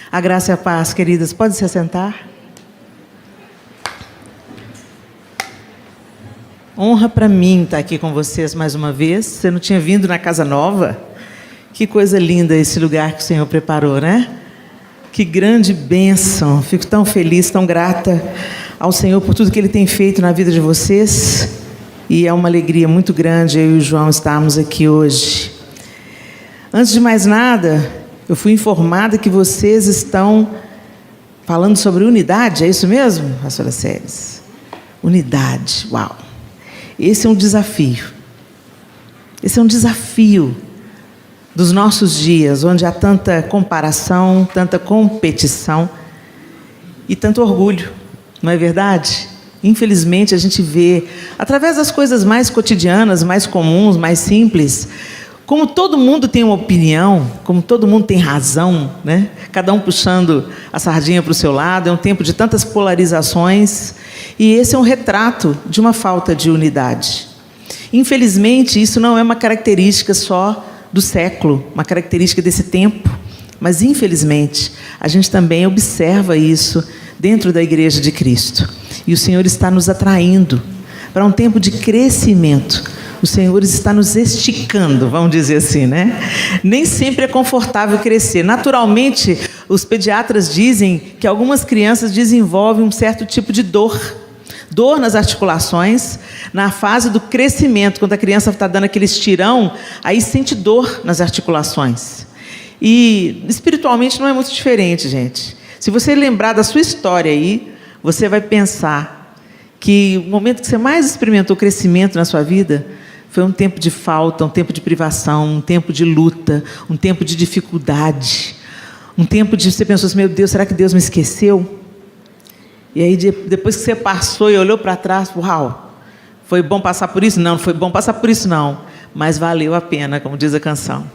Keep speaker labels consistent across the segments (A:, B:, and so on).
A: A graça e a paz, queridas. Pode se assentar. Honra para mim estar aqui com vocês mais uma vez. Você não tinha vindo na casa nova? Que coisa linda esse lugar que o Senhor preparou, né? Que grande bênção. Fico tão feliz, tão grata ao Senhor por tudo que Ele tem feito na vida de vocês. E é uma alegria muito grande eu e o João estarmos aqui hoje. Antes de mais nada, eu fui informada que vocês estão falando sobre unidade, é isso mesmo, pastora Séries? Unidade, uau! Esse é um desafio. Esse é um desafio dos nossos dias, onde há tanta comparação, tanta competição e tanto orgulho, não é verdade? Infelizmente, a gente vê, através das coisas mais cotidianas, mais comuns, mais simples, como todo mundo tem uma opinião, como todo mundo tem razão, né? Cada um puxando a sardinha para o seu lado, é um tempo de tantas polarizações, e esse é um retrato de uma falta de unidade. Infelizmente, isso não é uma característica só do século, uma característica desse tempo, mas infelizmente, a gente também observa isso dentro da Igreja de Cristo. E o Senhor está nos atraindo para um tempo de crescimento. O Senhor está nos esticando, vamos dizer assim, né? Nem sempre é confortável crescer. Naturalmente, os pediatras dizem que algumas crianças desenvolvem um certo tipo de dor. Dor nas articulações, na fase do crescimento, quando a criança está dando aquele estirão, aí sente dor nas articulações. E espiritualmente não é muito diferente, gente. Se você lembrar da sua história aí, você vai pensar que o momento que você mais experimentou crescimento na sua vida foi um tempo de falta, um tempo de privação, um tempo de luta, um tempo de dificuldade, um tempo de você pensou assim, meu Deus, será que Deus me esqueceu? E aí depois que você passou e olhou para trás, uau, foi bom passar por isso? Não, não foi bom passar por isso não, mas valeu a pena, como diz a canção.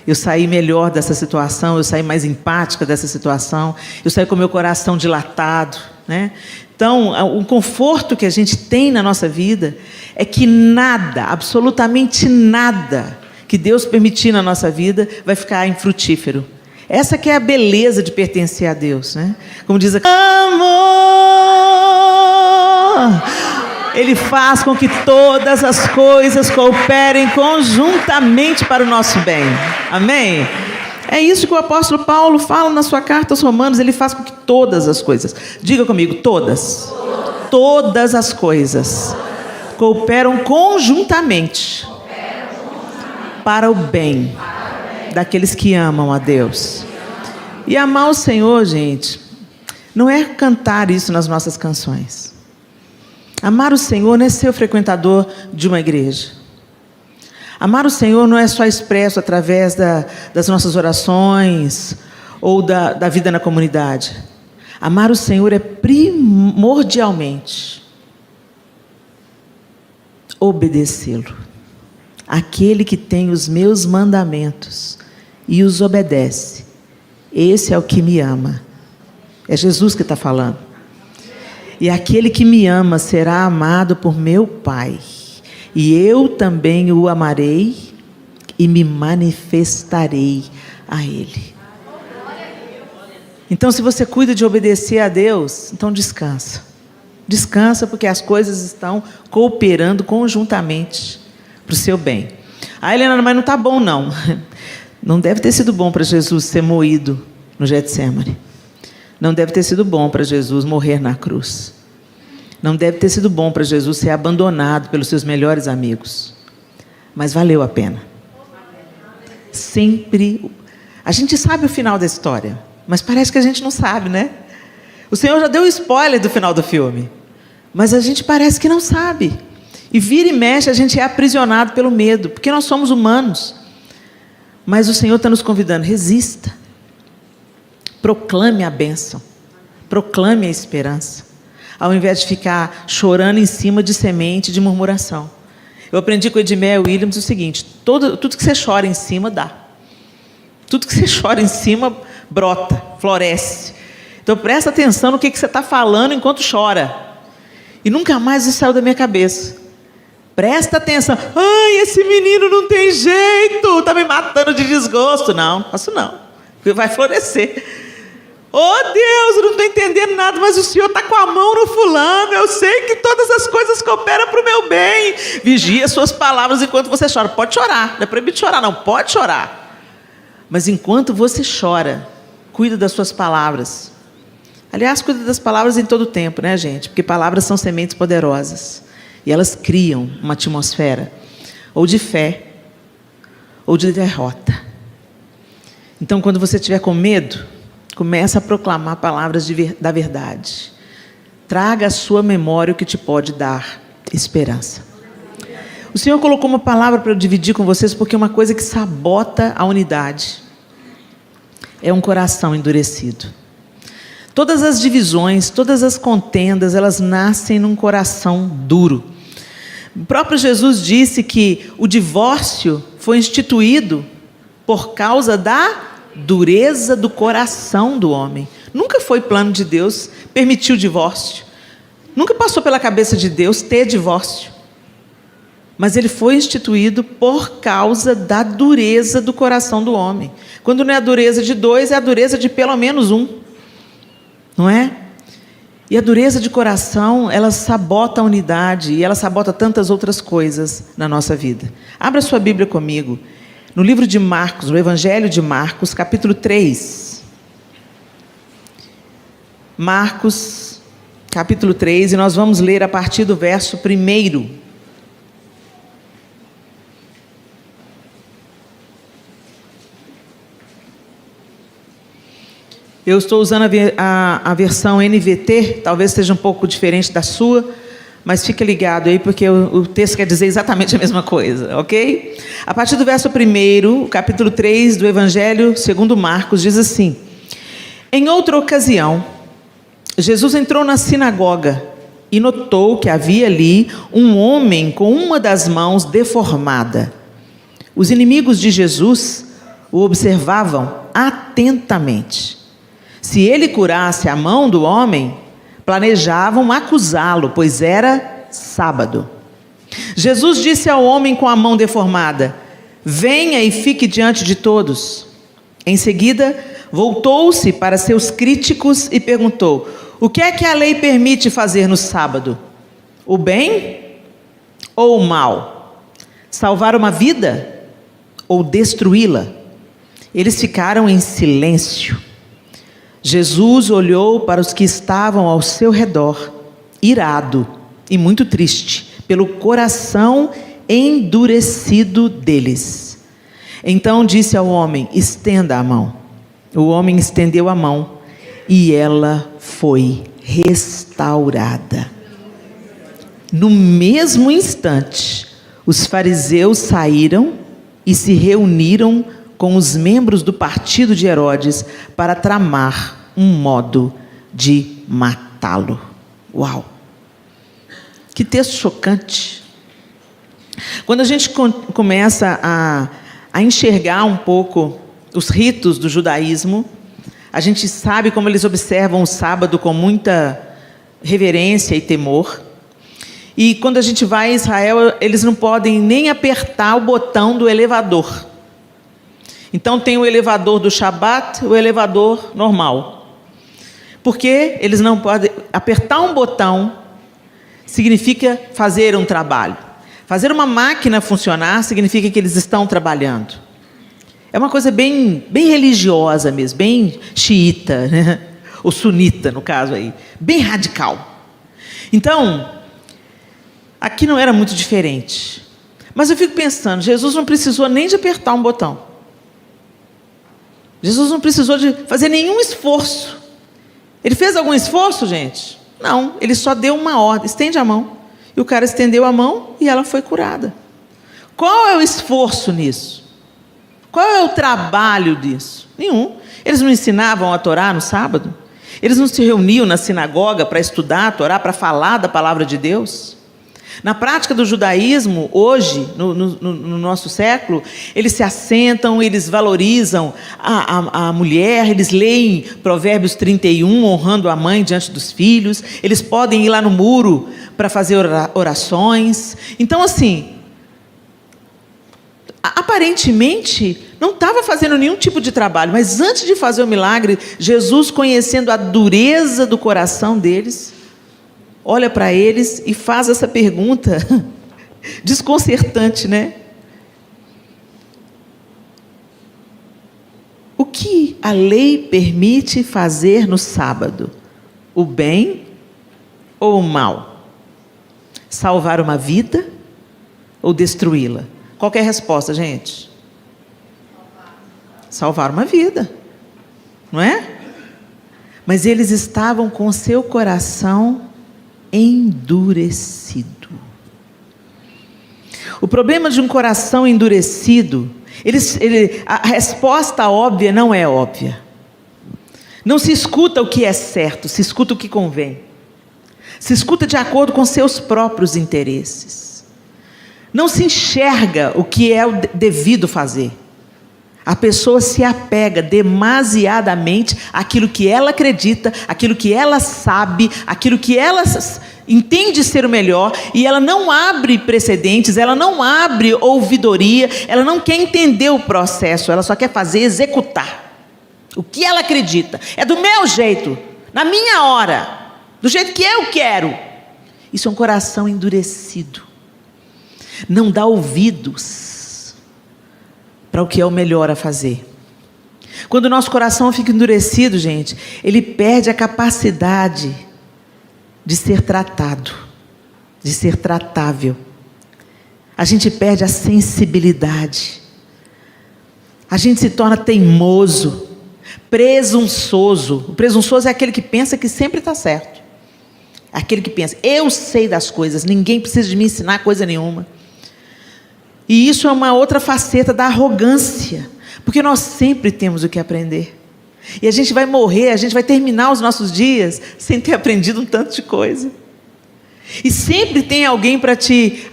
A: Eu saí melhor dessa situação, eu saí mais empática dessa situação, eu saí com o meu coração dilatado, né? Então, o conforto que a gente tem na nossa vida é que nada, absolutamente nada que Deus permitir na nossa vida vai ficar infrutífero. Essa que é a beleza de pertencer a Deus, né? Como diz a amor, Ele faz com que todas as coisas cooperem conjuntamente para o nosso bem. Amém? É isso que o apóstolo Paulo fala na sua carta aos Romanos. Ele faz com que todas as coisas, diga comigo, todas. Todas as coisas cooperam conjuntamente para o bem daqueles que amam a Deus. E amar o Senhor, gente, não é cantar isso nas nossas canções. Amar o Senhor não é ser o frequentador de uma igreja. Amar o Senhor não é só expresso através das nossas orações ou da vida na comunidade. Amar o Senhor é primordialmente obedecê-lo. Aquele que tem os meus mandamentos e os obedece, esse é o que me ama. É Jesus que está falando. E aquele que me ama será amado por meu Pai, e eu também o amarei e me manifestarei a Ele. Então, se você cuida de obedecer a Deus, então descansa. Descansa, porque as coisas estão cooperando conjuntamente para o seu bem. Ah, Helena, mas não está bom não. Não deve ter sido bom para Jesus ser moído no Getsemane. Não deve ter sido bom para Jesus morrer na cruz. Não deve ter sido bom para Jesus ser abandonado pelos seus melhores amigos. Mas valeu a pena. Sempre. A gente sabe o final da história, mas parece que a gente não sabe, né? O Senhor já deu o spoiler do final do filme, mas a gente parece que não sabe. E vira e mexe, a gente é aprisionado pelo medo, porque nós somos humanos. Mas o Senhor está nos convidando, resista. Proclame a bênção. Proclame a esperança. Ao invés de ficar chorando em cima de semente de murmuração. Eu aprendi com o Edmé Williams o seguinte: tudo que você chora em cima, dá. Tudo que você chora em cima, brota, floresce. Então presta atenção no que você está falando enquanto chora. E nunca mais isso saiu da minha cabeça. Presta atenção. Ai, esse menino não tem jeito, está me matando de desgosto. Não, faço não, porque vai florescer. Oh Deus, eu não estou entendendo nada, mas o Senhor está com a mão no fulano, eu sei que todas as coisas cooperam para o meu bem. Vigia suas palavras enquanto você chora. Pode chorar, não é proibido chorar não, pode chorar. Mas enquanto você chora, cuida das suas palavras. Aliás, cuida das palavras em todo o tempo, né, gente? Porque palavras são sementes poderosas. E elas criam uma atmosfera, ou de fé, ou de derrota. Então, quando você estiver com medo, começa a proclamar palavras da verdade. Traga à sua memória o que te pode dar esperança. O Senhor colocou uma palavra para eu dividir com vocês, porque uma coisa que sabota a unidade é um coração endurecido. Todas as divisões, todas as contendas, elas nascem num coração duro. O próprio Jesus disse que o divórcio foi instituído por causa da dureza do coração do homem. Nunca foi plano de Deus permitir o divórcio. Nunca passou pela cabeça de Deus ter divórcio. Mas ele foi instituído por causa da dureza do coração do homem. Quando não é a dureza de dois, é a dureza de pelo menos um. Não é? E a dureza de coração, ela sabota a unidade e ela sabota tantas outras coisas na nossa vida. Abra sua Bíblia comigo. No livro de Marcos, no Evangelho de Marcos, capítulo 3. Marcos, capítulo 3, e nós vamos ler a partir do verso 1. Eu estou usando a versão NVT, talvez seja um pouco diferente da sua, mas fica ligado aí, porque o texto quer dizer exatamente a mesma coisa, ok? A partir do verso 1, capítulo 3 do Evangelho segundo Marcos, diz assim: Em outra ocasião, Jesus entrou na sinagoga e notou que havia ali um homem com uma das mãos deformada. Os inimigos de Jesus o observavam atentamente. Se ele curasse a mão do homem, planejavam acusá-lo, pois era sábado. Jesus disse ao homem com a mão deformada: Venha e fique diante de todos. Em seguida, voltou-se para seus críticos e perguntou: O que é que a lei permite fazer no sábado? O bem ou o mal? Salvar uma vida ou destruí-la? Eles ficaram em silêncio. Jesus olhou para os que estavam ao seu redor, irado e muito triste, pelo coração endurecido deles. Então disse ao homem: Estenda a mão. O homem estendeu a mão e ela foi restaurada. No mesmo instante, os fariseus saíram e se reuniram com os membros do partido de Herodes para tramar um modo de matá-lo. Uau! Que texto chocante! Quando a gente começa a enxergar um pouco os ritos do judaísmo, a gente sabe como eles observam o sábado com muita reverência e temor. E quando a gente vai a Israel, eles não podem nem apertar o botão do elevador. Então tem o elevador do Shabat, o elevador normal. Porque eles não podem apertar um botão, significa fazer um trabalho. Fazer uma máquina funcionar significa que eles estão trabalhando. É uma coisa bem religiosa mesmo, bem xiita, né? Ou sunita no caso aí, bem radical. Então, aqui não era muito diferente. Mas eu fico pensando, Jesus não precisou nem de apertar um botão. Jesus não precisou de fazer nenhum esforço. Ele fez algum esforço, gente? Não, ele só deu uma ordem: estende a mão. E o cara estendeu a mão e ela foi curada. Qual é o esforço nisso? Qual é o trabalho disso? Nenhum. Eles não ensinavam a Torá no sábado? Eles não se reuniam na sinagoga para estudar a Torá, para falar da palavra de Deus? Na prática do judaísmo, hoje, no nosso século, eles se assentam, eles valorizam a mulher, eles leem Provérbios 31, honrando a mãe diante dos filhos, eles podem ir lá no muro para fazer orações. Então, assim, aparentemente não estava fazendo nenhum tipo de trabalho, mas antes de fazer o milagre, Jesus, conhecendo a dureza do coração deles, olha para eles e faz essa pergunta desconcertante, né? O que a lei permite fazer no sábado? O bem ou o mal? Salvar uma vida ou destruí-la? Qual que é a resposta, gente? Salvar uma vida, não é? Mas eles estavam com seu coração endurecido. O problema de um coração endurecido, a resposta óbvia não é óbvia. Não se escuta o que é certo, se escuta o que convém. Se escuta de acordo com seus próprios interesses. Não se enxerga o que é o devido fazer. A pessoa se apega demasiadamente àquilo que ela acredita, àquilo que ela sabe, àquilo que ela entende ser o melhor, e ela não abre precedentes, ela não abre ouvidoria, ela não quer entender o processo, ela só quer fazer, executar o que ela acredita. É do meu jeito, na minha hora, do jeito que eu quero. Isso é um coração endurecido. Não dá ouvidos para o que é o melhor a fazer. Quando o nosso coração fica endurecido, gente, ele perde a capacidade de ser tratado, de ser tratável. A gente perde a sensibilidade. A gente se torna teimoso, presunçoso. O presunçoso é aquele que pensa que sempre está certo. Aquele que pensa, eu sei das coisas, ninguém precisa de me ensinar coisa nenhuma. E isso é uma outra faceta da arrogância, porque nós sempre temos o que aprender. E a gente vai morrer, a gente vai terminar os nossos dias sem ter aprendido um tanto de coisa. E sempre tem alguém para te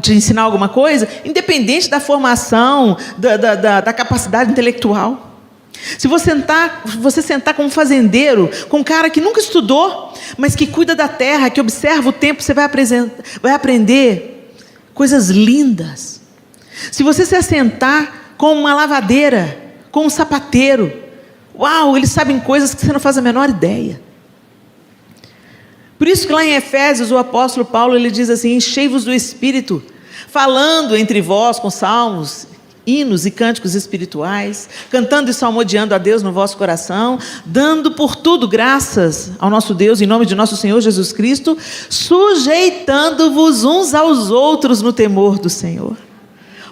A: ensinar alguma coisa, independente da formação, da capacidade intelectual. Se você sentar com um fazendeiro, com um cara que nunca estudou, mas que cuida da terra, que observa o tempo, você vai aprender coisas lindas. Se você se assentar com uma lavadeira, com um sapateiro, uau, eles sabem coisas que você não faz a menor ideia. Por isso que lá em Efésios, o apóstolo Paulo, ele diz assim, enchei-vos do Espírito, falando entre vós com salmos, hinos e cânticos espirituais, cantando e salmodiando a Deus no vosso coração, dando por tudo graças ao nosso Deus, em nome de nosso Senhor Jesus Cristo, sujeitando-vos uns aos outros no temor do Senhor.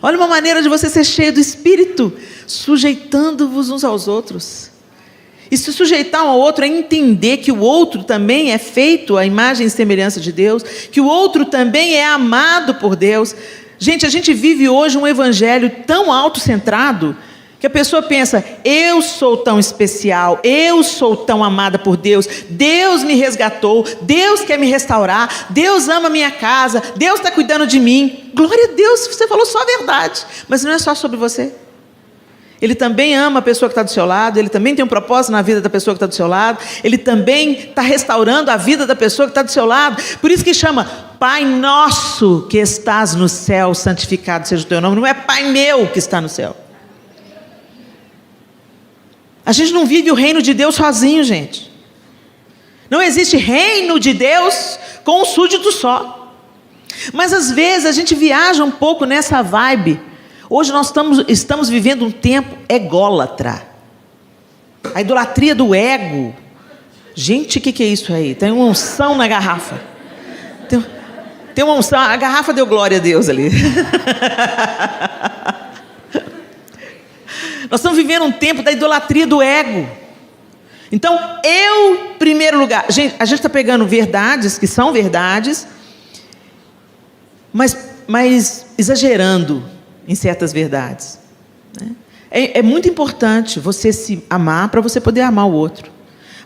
A: Olha uma maneira de você ser cheio do Espírito, sujeitando-vos uns aos outros. E se sujeitar um ao outro é entender que o outro também é feito à imagem e semelhança de Deus, que o outro também é amado por Deus. Gente, a gente vive hoje um evangelho tão autocentrado, que a pessoa pensa, eu sou tão especial, eu sou tão amada por Deus, Deus me resgatou, Deus quer me restaurar, Deus ama a minha casa, Deus está cuidando de mim. Glória a Deus, você falou só a verdade, mas não é só sobre você. Ele também ama a pessoa que está do seu lado, ele também tem um propósito na vida da pessoa que está do seu lado, ele também está restaurando a vida da pessoa que está do seu lado. Por isso que chama Pai nosso que estás no céu, santificado seja o teu nome. Não é Pai meu que está no céu. A gente não vive o reino de Deus sozinho, gente. Não existe reino de Deus com um súdito só. Mas às vezes a gente viaja um pouco nessa vibe. Hoje nós estamos vivendo um tempo ególatra. A idolatria do ego. Gente, o que é isso aí? Tem uma unção na garrafa. Tem uma unção, a garrafa deu glória a Deus ali. Nós estamos vivendo um tempo da idolatria do ego. Então, eu, primeiro lugar, gente, a gente está pegando verdades que são verdades, mas exagerando em certas verdades. Né? É muito importante você se amar para você poder amar o outro.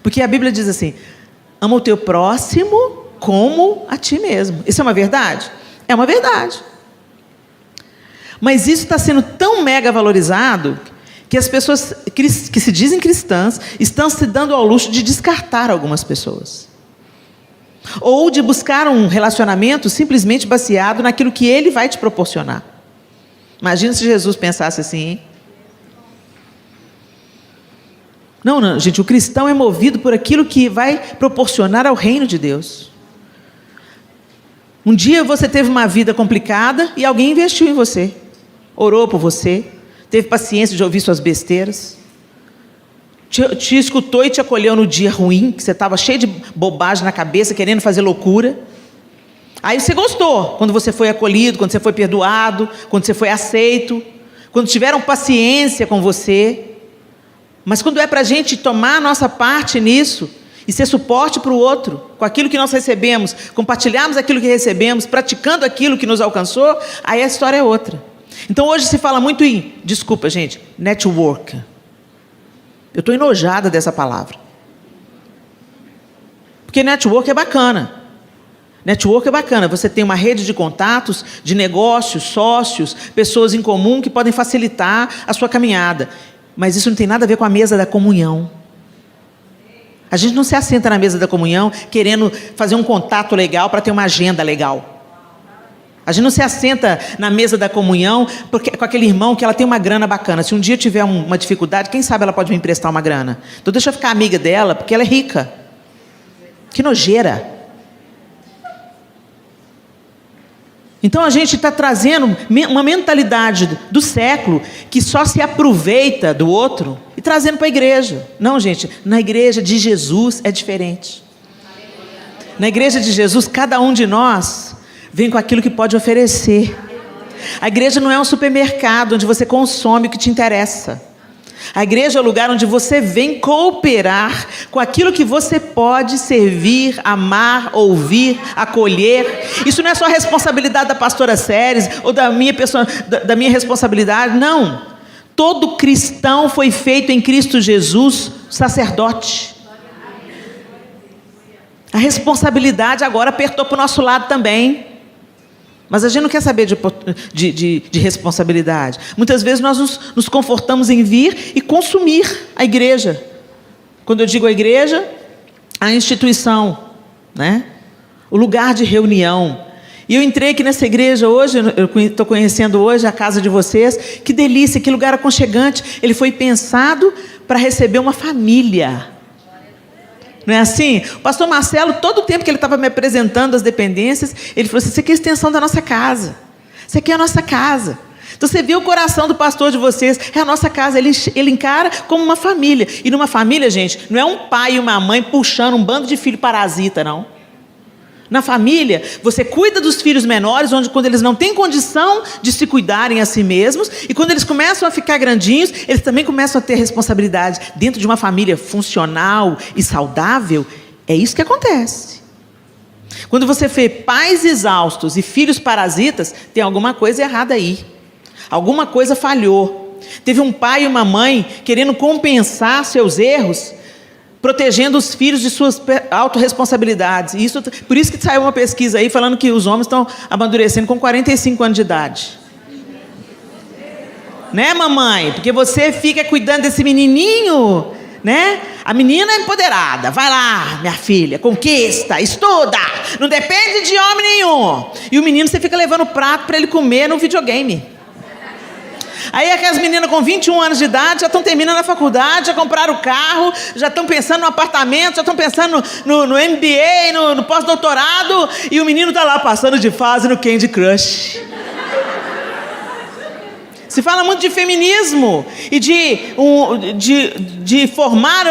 A: Porque a Bíblia diz assim, ama o teu próximo como a ti mesmo. Isso é uma verdade? É uma verdade. Mas isso está sendo tão mega valorizado que as pessoas que se dizem cristãs estão se dando ao luxo de descartar algumas pessoas. Ou de buscar um relacionamento simplesmente baseado naquilo que ele vai te proporcionar. Imagina se Jesus pensasse assim, hein? Não, não, gente, o cristão é movido por aquilo que vai proporcionar ao reino de Deus. Um dia você teve uma vida complicada e alguém investiu em você, orou por você, teve paciência de ouvir suas besteiras, te escutou e te acolheu no dia ruim, que você estava cheio de bobagem na cabeça, querendo fazer loucura. Aí você gostou, quando você foi acolhido, quando você foi perdoado, quando você foi aceito, quando tiveram paciência com você. Mas quando é para a gente tomar a nossa parte nisso, e ser suporte para o outro, com aquilo que nós recebemos, compartilharmos aquilo que recebemos, praticando aquilo que nos alcançou, aí a história é outra. Então hoje se fala muito em, desculpa gente, network. Eu estou enojada dessa palavra. Porque network é bacana. Network é bacana, você tem uma rede de contatos, de negócios, sócios, pessoas em comum que podem facilitar a sua caminhada. Mas isso não tem nada a ver com a mesa da comunhão. A gente não se assenta na mesa da comunhão querendo fazer um contato legal para ter uma agenda legal. A gente não se assenta na mesa da comunhão porque, com aquele irmão que ela tem uma grana bacana. Se um dia tiver uma dificuldade, quem sabe ela pode me emprestar uma grana. Então deixa eu ficar amiga dela porque ela é rica. Que nojeira. Então a gente está trazendo uma mentalidade do século que só se aproveita do outro e trazendo para a igreja. Não, gente, na igreja de Jesus é diferente. Na igreja de Jesus, cada um de nós vem com aquilo que pode oferecer. A igreja não é um supermercado onde você consome o que te interessa. A igreja é o lugar onde você vem cooperar com aquilo que você pode servir, amar, ouvir, acolher. Isso não é só responsabilidade da pastora Séries ou da minha responsabilidade, não. Todo cristão foi feito em Cristo Jesus sacerdote. A responsabilidade agora apertou para o nosso lado também. Mas a gente não quer saber de responsabilidade. Muitas vezes nós nos confortamos em vir e consumir a igreja. Quando eu digo a igreja, a instituição, né? O lugar de reunião. E eu entrei aqui nessa igreja hoje, eu estou conhecendo hoje a casa de vocês. Que delícia, que lugar aconchegante. Ele foi pensado para receber uma família. Não é assim? O pastor Marcelo, todo o tempo que ele estava me apresentando as dependências, ele falou assim, isso aqui é a extensão da nossa casa. Isso aqui é a nossa casa. Então você vê o coração do pastor de vocês, é a nossa casa, ele encara como uma família. E numa família, gente, não é um pai e uma mãe puxando um bando de filho parasita, não. Na família, você cuida dos filhos menores, quando eles não têm condição de se cuidarem a si mesmos, e quando eles começam a ficar grandinhos, eles também começam a ter responsabilidade. Dentro de uma família funcional e saudável, é isso que acontece. Quando você vê pais exaustos e filhos parasitas, tem alguma coisa errada aí. Alguma coisa falhou. Teve um pai e uma mãe querendo compensar seus erros, protegendo os filhos de suas autorresponsabilidades. Por isso que saiu uma pesquisa aí falando que os homens estão amadurecendo com 45 anos de idade. Né, mamãe? Porque você fica cuidando desse menininho, né? A menina é empoderada. Vai lá, minha filha, conquista, estuda. Não depende de homem nenhum. E o menino você fica levando prato para ele comer no videogame. Aí aquelas meninas com 21 anos de idade já estão terminando a faculdade, já compraram o carro, já estão pensando no apartamento, já estão pensando no MBA, no pós-doutorado, e o menino está lá passando de fase no Candy Crush. Se fala muito de feminismo e de formar...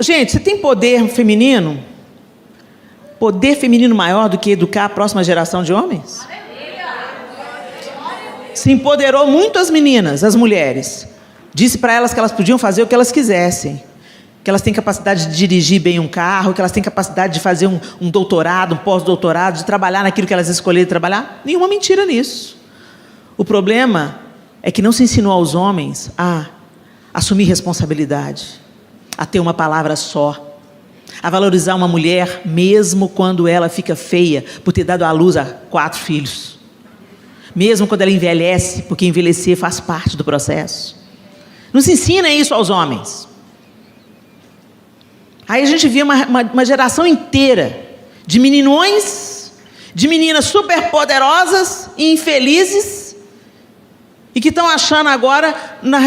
A: Gente, você tem poder feminino? Poder feminino maior do que educar a próxima geração de homens? Se empoderou muito as meninas, as mulheres. Disse para elas que elas podiam fazer o que elas quisessem. Que elas têm capacidade de dirigir bem um carro, que elas têm capacidade de fazer um doutorado, um pós-doutorado, de trabalhar naquilo que elas escolherem trabalhar. Nenhuma mentira nisso. O problema é que não se ensinou aos homens a assumir responsabilidade, a ter uma palavra só, a valorizar uma mulher mesmo quando ela fica feia por ter dado à luz a 4 filhos. Mesmo quando ela envelhece, porque envelhecer faz parte do processo. Não se ensina isso aos homens. Aí a gente vê uma geração inteira de meninões, de meninas super poderosas e infelizes, E que estão achando agora,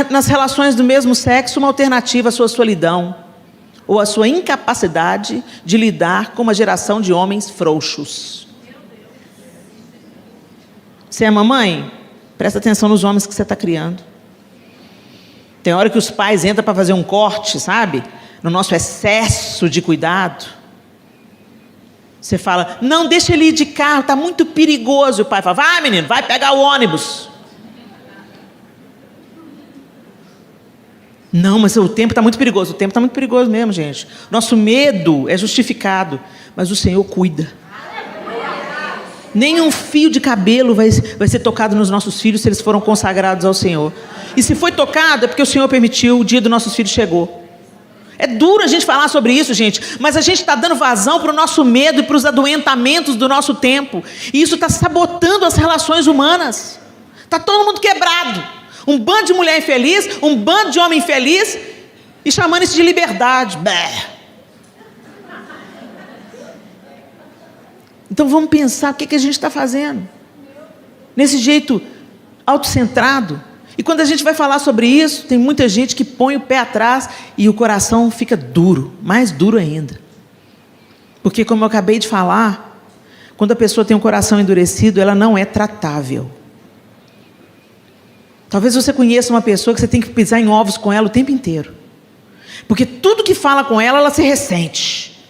A: nas relações do mesmo sexo, uma alternativa à sua solidão, ou à sua incapacidade de lidar com uma geração de homens frouxos. Você é mamãe? Presta atenção nos homens que você está criando. Tem hora que os pais entram para fazer um corte, sabe? No nosso excesso de cuidado. Você fala, não, deixa ele ir de carro, está muito perigoso. E o pai fala, vai menino, vai pegar o ônibus. Não, mas o tempo está muito perigoso. O tempo está muito perigoso mesmo, gente. Nosso medo é justificado, mas o Senhor cuida. Nem um fio de cabelo vai ser tocado nos nossos filhos se eles foram consagrados ao Senhor. E se foi tocado é porque o Senhor permitiu, o dia dos nossos filhos chegou. É duro a gente falar sobre isso, gente, mas a gente está dando vazão para o nosso medo e para os adoentamentos do nosso tempo. E isso está sabotando as relações humanas. Está todo mundo quebrado. Um bando de mulher infeliz, um bando de homem infeliz, e chamando isso de liberdade. Bé. Então vamos pensar o que a gente está fazendo. Nesse jeito autocentrado. E quando a gente vai falar sobre isso, tem muita gente que põe o pé atrás e o coração fica duro, mais duro ainda. Porque, como eu acabei de falar, quando a pessoa tem um coração endurecido, ela não é tratável. Talvez você conheça uma pessoa que você tem que pisar em ovos com ela o tempo inteiro. Porque tudo que fala com ela, ela se ressente.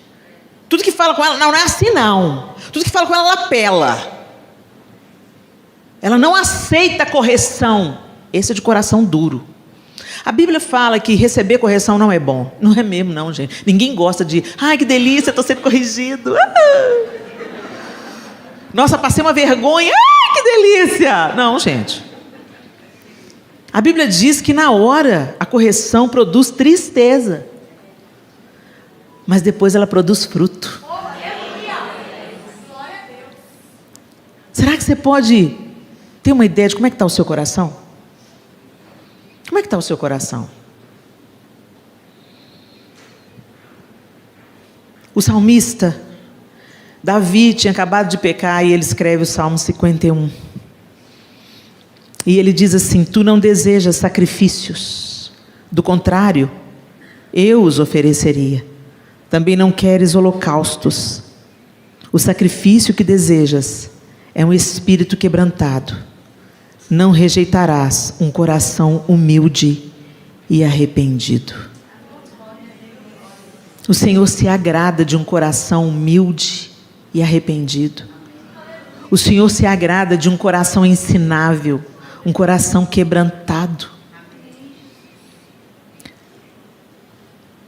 A: Tudo que fala com ela, não é assim não. Tudo que fala com ela, ela apela. Ela não aceita correção. Esse é de coração duro. A Bíblia fala que receber correção não é bom. Não é mesmo não, gente. Ninguém gosta de, ai que delícia, estou sendo corrigido. Nossa, passei uma vergonha, ai que delícia. Não, gente. A Bíblia diz que na hora a correção produz tristeza. Mas depois ela produz fruto. Será que você pode ter uma ideia de como é que está o seu coração? Como é que está o seu coração? O salmista Davi tinha acabado de pecar e ele escreve o Salmo 51. E ele diz assim: tu não desejas sacrifícios, do contrário, eu os ofereceria. Também não queres holocaustos. O sacrifício que desejas é um espírito quebrantado. Não rejeitarás um coração humilde e arrependido. O Senhor se agrada de um coração humilde e arrependido. O Senhor se agrada de um coração ensinável, um coração quebrantado.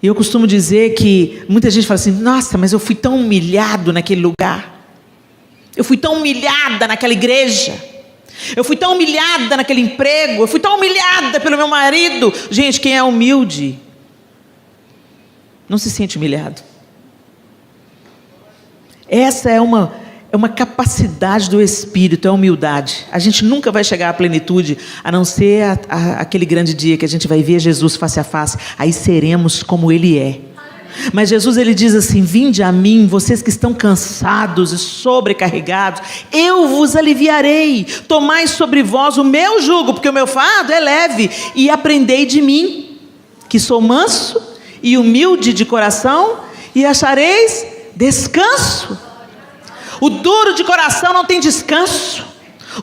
A: E eu costumo dizer que muita gente fala assim: nossa, mas eu fui tão humilhado naquele lugar. Eu fui tão humilhada naquela igreja. Eu fui tão humilhada naquele emprego. Eu fui tão humilhada pelo meu marido. Gente, quem é humilde não se sente humilhado. Essa é uma capacidade do Espírito, é a humildade. A gente nunca vai chegar à plenitude, a não ser aquele grande dia que a gente vai ver Jesus face a face. Aí seremos como Ele é. Mas Jesus, Ele diz assim: vinde a mim, vocês que estão cansados e sobrecarregados, eu vos aliviarei. Tomai sobre vós o meu jugo, porque o meu fardo é leve, e aprendei de mim, que sou manso e humilde de coração, e achareis descanso. O duro de coração não tem descanso.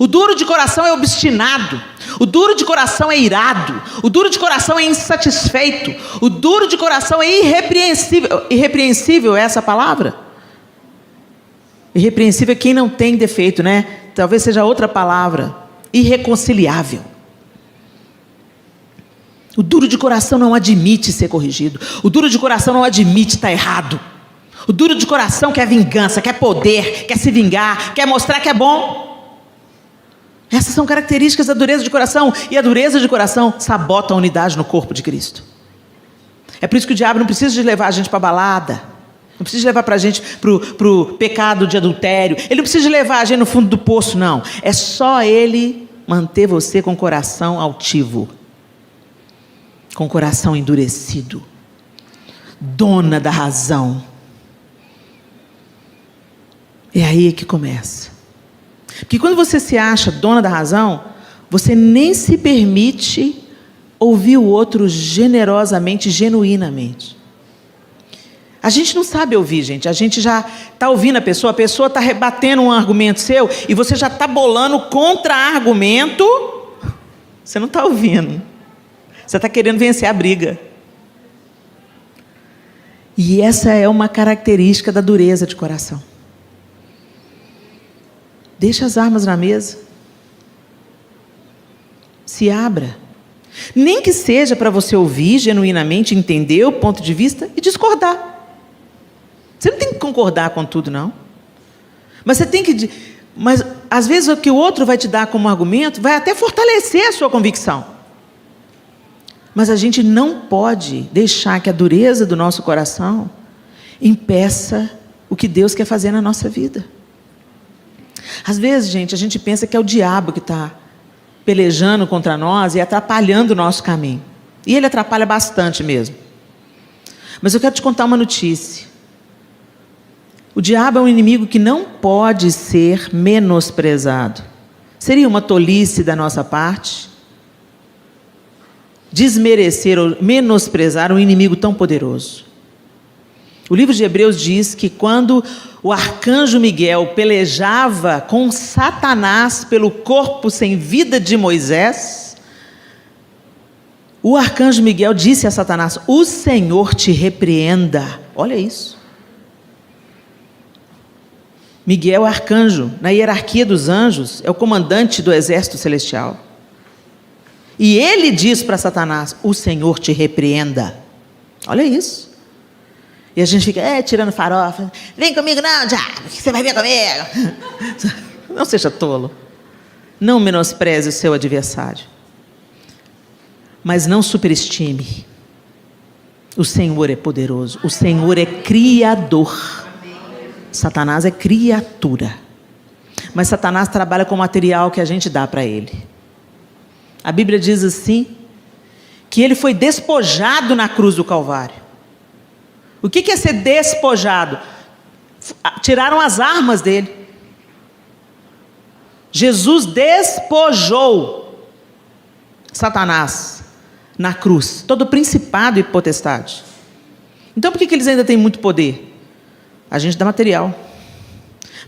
A: O duro de coração é obstinado. O duro de coração é irado. O duro de coração é insatisfeito. O duro de coração é irrepreensível. Irrepreensível é essa palavra? Irrepreensível é quem não tem defeito, né? Talvez seja outra palavra. Irreconciliável. O duro de coração não admite ser corrigido. O duro de coração não admite estar errado. O duro de coração quer vingança, quer poder, quer se vingar, quer mostrar que é bom. Essas são características da dureza de coração. E a dureza de coração sabota a unidade no corpo de Cristo. É por isso que o diabo não precisa de levar a gente para a balada. Não precisa de levar para a gente para o pecado de adultério. Ele não precisa de levar a gente no fundo do poço, não. É só ele manter você com o coração altivo. Com o coração endurecido. Dona da razão. É aí que começa. Porque quando você se acha dona da razão, você nem se permite ouvir o outro generosamente, genuinamente. A gente não sabe ouvir, gente. A gente já está ouvindo a pessoa está rebatendo um argumento seu e você já está bolando contra-argumento. Você não está ouvindo. Você está querendo vencer a briga. E essa é uma característica da dureza de coração. Deixa as armas na mesa. Se abra. Nem que seja para você ouvir genuinamente, entender o ponto de vista e discordar. Você não tem que concordar com tudo, não. Mas você tem que... Mas, às vezes, o que o outro vai te dar como argumento vai até fortalecer a sua convicção. Mas a gente não pode deixar que a dureza do nosso coração impeça o que Deus quer fazer na nossa vida. Às vezes, gente, a gente pensa que é o diabo que está pelejando contra nós e atrapalhando o nosso caminho. E ele atrapalha bastante mesmo. Mas eu quero te contar uma notícia. O diabo é um inimigo que não pode ser menosprezado. Seria uma tolice da nossa parte desmerecer ou menosprezar um inimigo tão poderoso. O livro de Hebreus diz que quando o arcanjo Miguel pelejava com Satanás pelo corpo sem vida de Moisés, o arcanjo Miguel disse a Satanás: o Senhor te repreenda. Olha isso. Miguel é arcanjo, na hierarquia dos anjos, é o comandante do exército celestial. E ele diz para Satanás: o Senhor te repreenda. Olha isso. E a gente fica tirando farofa. Vem comigo não, diabo, que você vai ver comigo. Não seja tolo. Não menospreze o seu adversário. Mas não superestime. O Senhor é poderoso. O Senhor é criador. Satanás é criatura. Mas Satanás trabalha com o material que a gente dá para ele. A Bíblia diz assim, que ele foi despojado na cruz do Calvário. O que é ser despojado? Tiraram as armas dele. Jesus despojou Satanás na cruz, todo principado e potestade. Então por que eles ainda têm muito poder? A gente dá material.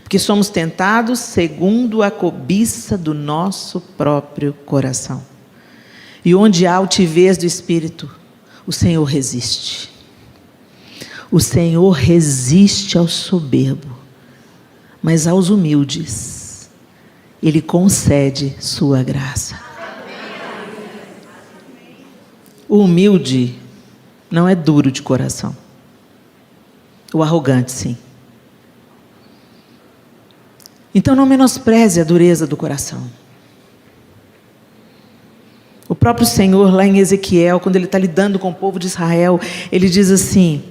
A: Porque somos tentados segundo a cobiça do nosso próprio coração. E onde há altivez do espírito, o Senhor resiste. O Senhor resiste ao soberbo, mas aos humildes Ele concede sua graça. O humilde não é duro de coração. O arrogante, sim. Então não menospreze a dureza do coração. O próprio Senhor, lá em Ezequiel, quando Ele está lidando com o povo de Israel, Ele diz assim: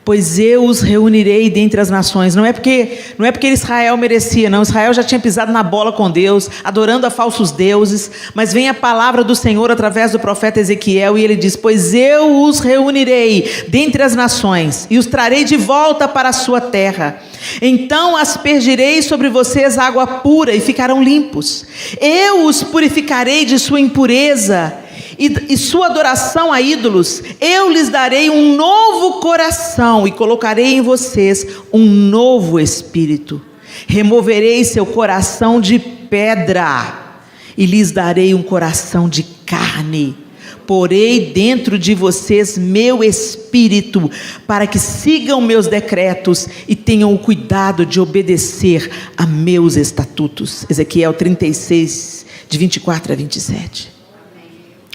A: pois eu os reunirei dentre as nações. Não é porque Israel merecia, não. Israel já tinha pisado na bola com Deus, adorando a falsos deuses. Mas vem a palavra do Senhor através do profeta Ezequiel e ele diz: pois eu os reunirei dentre as nações e os trarei de volta para a sua terra. Então aspergirei sobre vocês água pura e ficarão limpos. Eu os purificarei de sua impureza e sua adoração a ídolos. Eu lhes darei um novo coração e colocarei em vocês um novo espírito. Removerei seu coração de pedra e lhes darei um coração de carne. Porei dentro de vocês meu espírito, para que sigam meus decretos e tenham o cuidado de obedecer a meus estatutos. Ezequiel 36, de 24 a 27.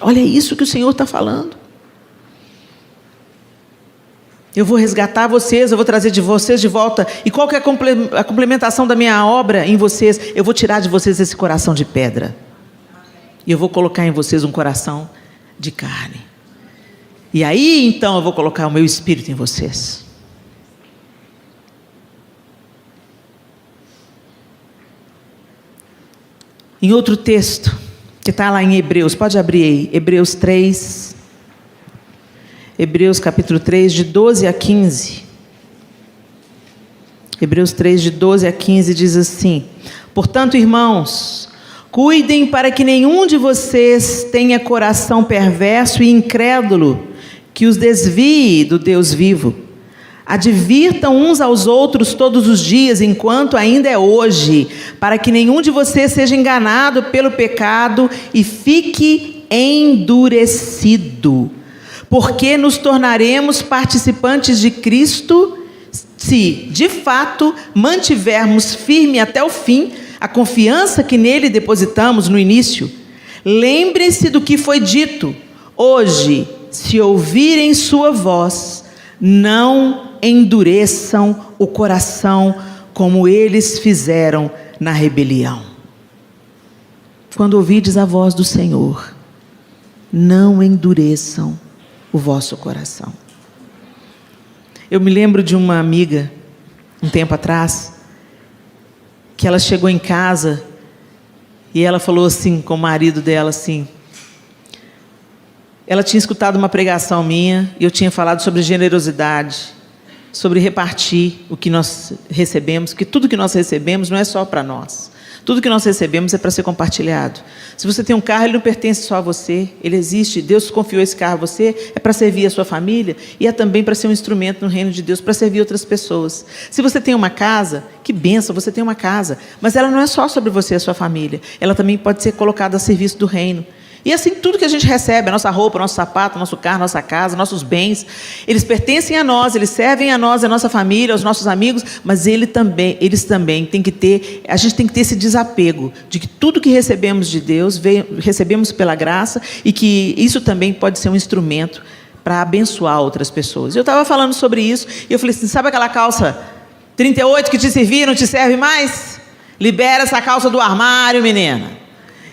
A: Olha isso que o Senhor está falando. Eu vou resgatar vocês, eu vou trazer de vocês de volta. E qual que é a complementação da minha obra em vocês? Eu vou tirar de vocês esse coração de pedra. E eu vou colocar em vocês um coração de carne. E aí então eu vou colocar o meu espírito em vocês. Em outro texto, que está lá em Hebreus, pode abrir aí, Hebreus 3, Hebreus capítulo 3, de 12 a 15. Hebreus 3, de 12 a 15 diz assim: portanto, irmãos, Cuidem para que nenhum de vocês tenha coração perverso e incrédulo, que os desvie do Deus vivo. Advirtam uns aos outros todos os dias, enquanto ainda é hoje, para que nenhum de vocês seja enganado pelo pecado e fique endurecido. Porque nos tornaremos participantes de Cristo se, de fato, mantivermos firme até o fim a confiança que nele depositamos no início. Lembrem-se do que foi dito: hoje, se ouvirem sua voz, não endureçam o coração como eles fizeram na rebelião. Quando ouvides a voz do Senhor, não endureçam o vosso coração. Eu me lembro de uma amiga, um tempo atrás, que ela chegou em casa e ela falou assim com o marido dela assim, ela tinha escutado uma pregação minha e eu tinha falado sobre generosidade, sobre repartir o que nós recebemos, que tudo que nós recebemos não é só para nós. Tudo que nós recebemos é para ser compartilhado. Se você tem um carro, ele não pertence só a você, ele existe, Deus confiou esse carro a você, é para servir a sua família e é também para ser um instrumento no reino de Deus, para servir outras pessoas. Se você tem uma casa, que bênção, você tem uma casa, mas ela não é só sobre você e a sua família, ela também pode ser colocada a serviço do reino. E assim, tudo que a gente recebe, a nossa roupa, nosso sapato, nosso carro, nossa casa, nossos bens, eles pertencem a nós, eles servem a nós, a nossa família, aos nossos amigos, mas eles também têm que ter, a gente tem que ter esse desapego, de que tudo que recebemos de Deus, recebemos pela graça, e que isso também pode ser um instrumento para abençoar outras pessoas. Eu estava falando sobre isso, e eu falei assim, sabe aquela calça 38 que te servia e não te serve mais? Libera essa calça do armário, menina.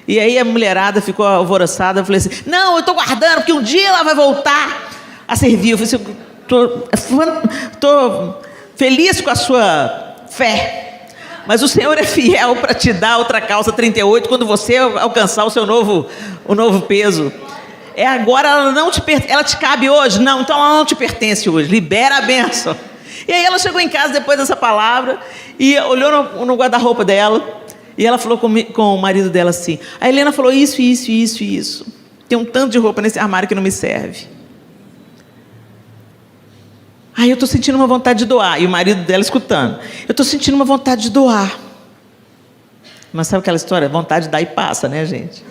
A: E aí a mulherada ficou alvoroçada, eu falei assim, não, eu estou guardando, porque um dia ela vai voltar a servir. Eu falei assim, estou feliz com a sua fé, mas o Senhor é fiel para te dar outra calça 38 quando você alcançar o novo peso. É agora, ela te cabe hoje? Não, então ela não te pertence hoje, libera a bênção. E aí ela chegou em casa depois dessa palavra e olhou no guarda-roupa dela. E ela falou com o marido dela assim, a Helena falou isso. Tem um tanto de roupa nesse armário que não me serve. Aí eu estou sentindo uma vontade de doar. E o marido dela escutando. Eu estou sentindo uma vontade de doar. Mas sabe aquela história? Vontade de dar e passa, né, gente?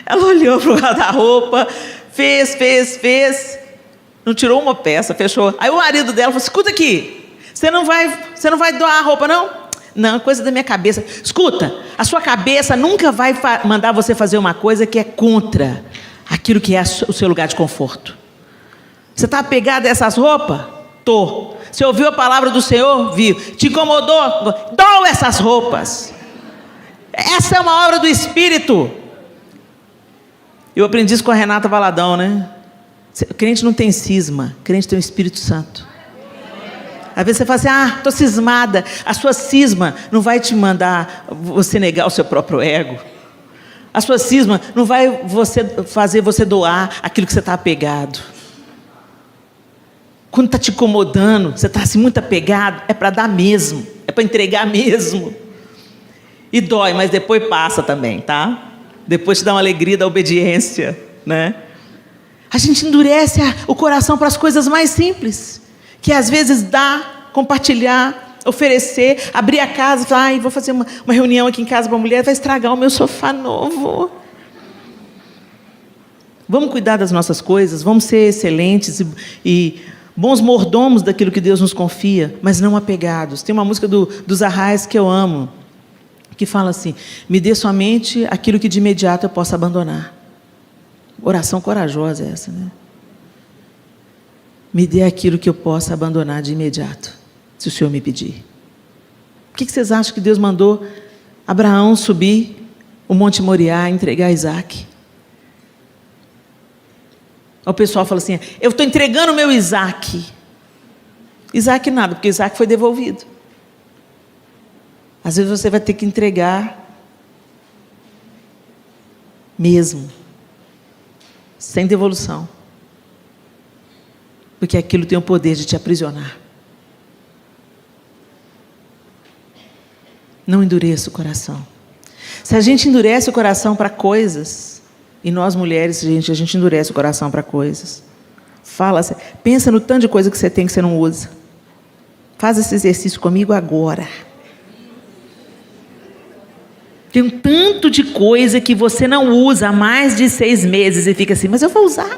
A: Ela olhou para o guarda-roupa, fez. Não tirou uma peça, fechou. Aí o marido dela falou, escuta aqui, você não vai doar a roupa, não? Não, coisa da minha cabeça. Escuta, a sua cabeça nunca vai mandar você fazer uma coisa que é contra aquilo que é o seu lugar de conforto. Você está apegado a essas roupas? Tô. Você ouviu a palavra do Senhor? Viu. Te incomodou? Doa essas roupas. Essa é uma obra do Espírito. Eu aprendi isso com a Renata Valadão, né? O crente não tem cisma, o crente tem o Espírito Santo. Às vezes você fala assim, estou cismada. A sua cisma não vai te mandar você negar o seu próprio ego. A sua cisma não vai fazer você doar aquilo que você está apegado. Quando está te incomodando, você está assim, muito apegado, é para dar mesmo, é para entregar mesmo. E dói, mas depois passa também, tá? Depois te dá uma alegria da obediência, né? A gente endurece o coração para as coisas mais simples, que às vezes dá, compartilhar, oferecer, abrir a casa e falar, vou fazer uma reunião aqui em casa para a mulher, vai estragar o meu sofá novo. Vamos cuidar das nossas coisas, vamos ser excelentes e bons mordomos daquilo que Deus nos confia, mas não apegados. Tem uma música dos Arraias que eu amo, que fala assim, me dê somente aquilo que de imediato eu possa abandonar. Oração corajosa essa, né? Me dê aquilo que eu possa abandonar de imediato, se o Senhor me pedir. Por que vocês acham que Deus mandou Abraão subir o Monte Moriá e entregar Isaac? O pessoal fala assim, eu estou entregando o meu Isaac. Isaac nada, porque Isaac foi devolvido. Às vezes você vai ter que entregar mesmo, sem devolução. Porque aquilo tem o poder de te aprisionar. Não endureça o coração. Se a gente endurece o coração para coisas, e nós mulheres, gente, a gente endurece o coração para coisas. Fala, pensa no tanto de coisa que você tem que você não usa. Faz esse exercício comigo agora. Tem um tanto de coisa que você não usa há mais de 6 meses e fica assim, mas eu vou usar.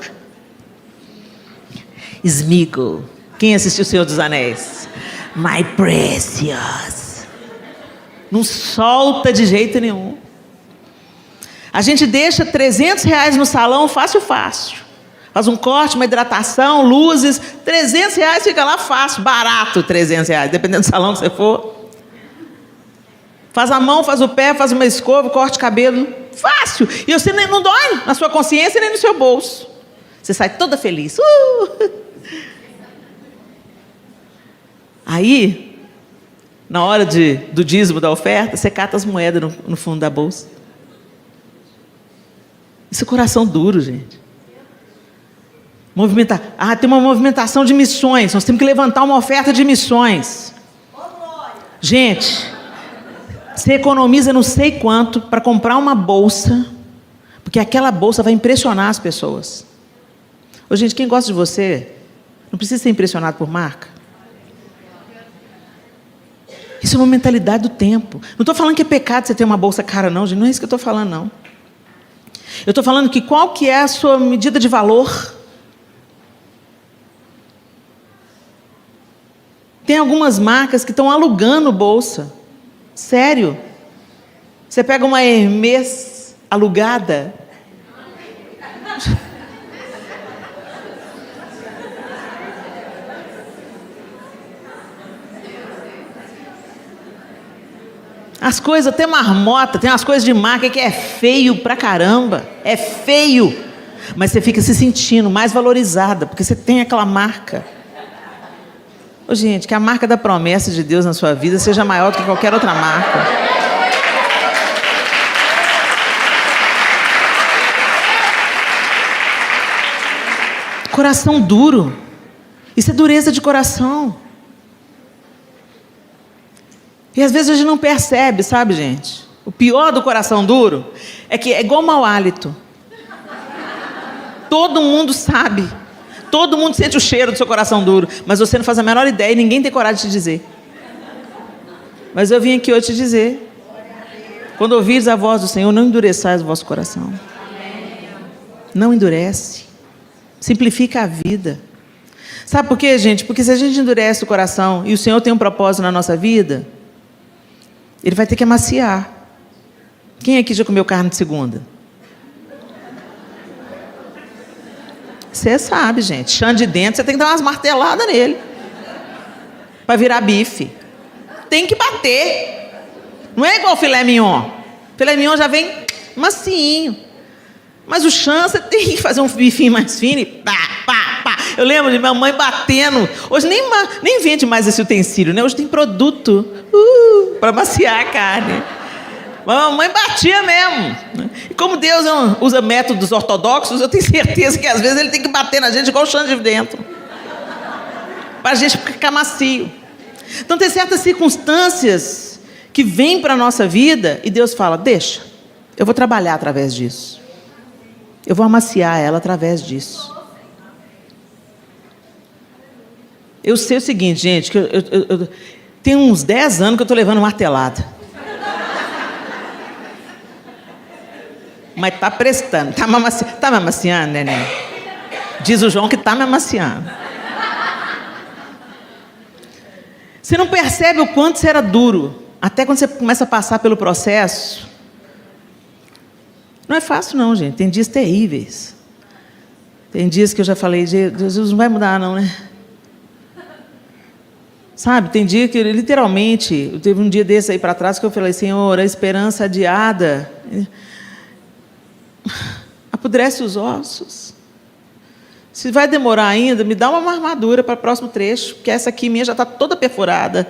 A: Sméagol. Quem assistiu O Senhor dos Anéis? My precious. Não solta de jeito nenhum. A gente deixa R$300 no salão fácil. Faz um corte, uma hidratação, luzes, R$300 fica lá fácil, barato R$300, dependendo do salão que você for. Faz a mão, faz o pé, faz uma escova, corte cabelo, fácil. E você não dói na sua consciência nem no seu bolso. Você sai toda feliz. Aí, na hora do dízimo, da oferta, você cata as moedas no fundo da bolsa. Isso é coração duro, gente. Tem uma movimentação de missões. Nós temos que levantar uma oferta de missões. Gente, você economiza não sei quanto para comprar uma bolsa, porque aquela bolsa vai impressionar as pessoas. Ô, gente, quem gosta de você não precisa ser impressionado por marca. Isso é uma mentalidade do tempo. Não estou falando que é pecado você ter uma bolsa cara, não, gente. Não é isso que eu estou falando, não. Eu estou falando que qual que é a sua medida de valor? Tem algumas marcas que estão alugando bolsa. Sério. Você pega uma Hermès alugada. As coisas, até marmota, tem umas coisas de marca que é feio pra caramba. É feio. Mas você fica se sentindo mais valorizada, porque você tem aquela marca. Ô, gente, que a marca da promessa de Deus na sua vida seja maior do que qualquer outra marca. Coração duro. Isso é dureza de coração. E às vezes a gente não percebe, sabe, gente? O pior do coração duro é que é igual mau hálito. Todo mundo sabe. Todo mundo sente o cheiro do seu coração duro, mas você não faz a menor ideia e ninguém tem coragem de te dizer. Mas eu vim aqui hoje te dizer: quando ouvires a voz do Senhor, não endureçais o vosso coração. Não endurece. Simplifica a vida. Sabe por quê, gente? Porque se a gente endurece o coração e o Senhor tem um propósito na nossa vida, Ele vai ter que amaciar. Quem aqui já comeu carne de segunda? Você sabe, gente. Chão de dentro, você tem que dar umas marteladas nele para virar bife. Tem que bater. Não é igual filé mignon. Filé mignon já vem macinho. Mas o chão, você tem que fazer um bifinho mais fino e pá. Eu lembro de minha mãe batendo. Hoje nem vende mais esse utensílio, né? Hoje tem produto para maciar a carne. Mas a mamãe batia mesmo. E como Deus usa métodos ortodoxos, eu tenho certeza que às vezes Ele tem que bater na gente igual o chão de dentro. Para a gente ficar macio. Então tem certas circunstâncias que vêm para a nossa vida e Deus fala: deixa, eu vou trabalhar através disso. Eu vou amaciar ela através disso. Eu sei o seguinte, gente, que eu tenho uns 10 anos que eu estou levando martelada. Mas está prestando, está me amaciando, neném. Diz o João que está me amaciando. Você não percebe o quanto você era duro, até quando você começa a passar pelo processo. Não é fácil não, gente, tem dias terríveis. Tem dias que eu já falei: Jesus não vai mudar não, né? Sabe, tem dia que literalmente, teve um dia desse aí para trás que eu falei: Senhor, a esperança adiada apodrece os ossos. Se vai demorar ainda, me dá uma armadura para o próximo trecho, porque essa aqui minha já está toda perfurada.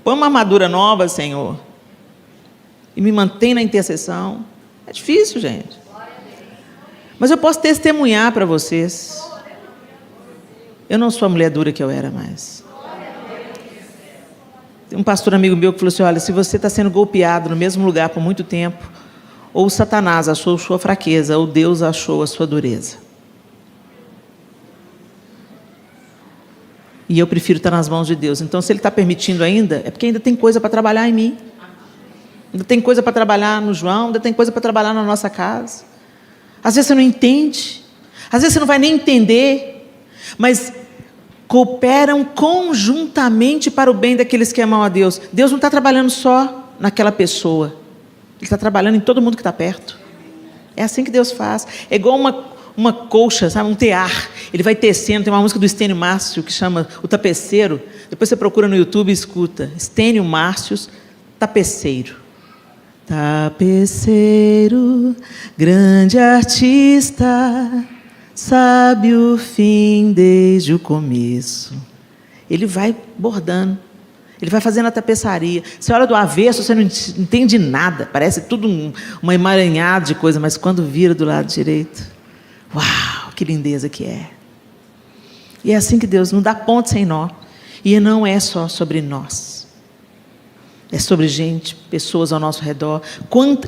A: Põe uma armadura nova, Senhor, e me mantém na intercessão. É difícil, gente. Mas eu posso testemunhar para vocês. Eu não sou a mulher dura que eu era mais. Tem um pastor amigo meu que falou assim, olha, se você está sendo golpeado no mesmo lugar por muito tempo, ou Satanás achou sua fraqueza, ou Deus achou a sua dureza. E eu prefiro estar nas mãos de Deus. Então, se Ele está permitindo ainda, é porque ainda tem coisa para trabalhar em mim. Ainda tem coisa para trabalhar no João, ainda tem coisa para trabalhar na nossa casa. Às vezes você não entende, às vezes você não vai nem entender, mas cooperam conjuntamente para o bem daqueles que amam a Deus. Deus não está trabalhando só naquela pessoa, Ele está trabalhando em todo mundo que está perto. É assim que Deus faz. É igual uma colcha, sabe? Um tear. Ele vai tecendo. Tem uma música do Estênio Márcio que chama O Tapeceiro. Depois você procura no YouTube e escuta. Estênio Márcios, Tapeceiro. Tapeceiro, grande artista, sabe o fim desde o começo. Ele vai bordando. Ele vai fazendo a tapeçaria. Você olha do avesso, você não entende nada. Parece tudo uma emaranhada de coisa, mas quando vira do lado direito, uau, que lindeza que é. E é assim que Deus não dá ponto sem nó. E não é só sobre nós. É sobre gente, pessoas ao nosso redor.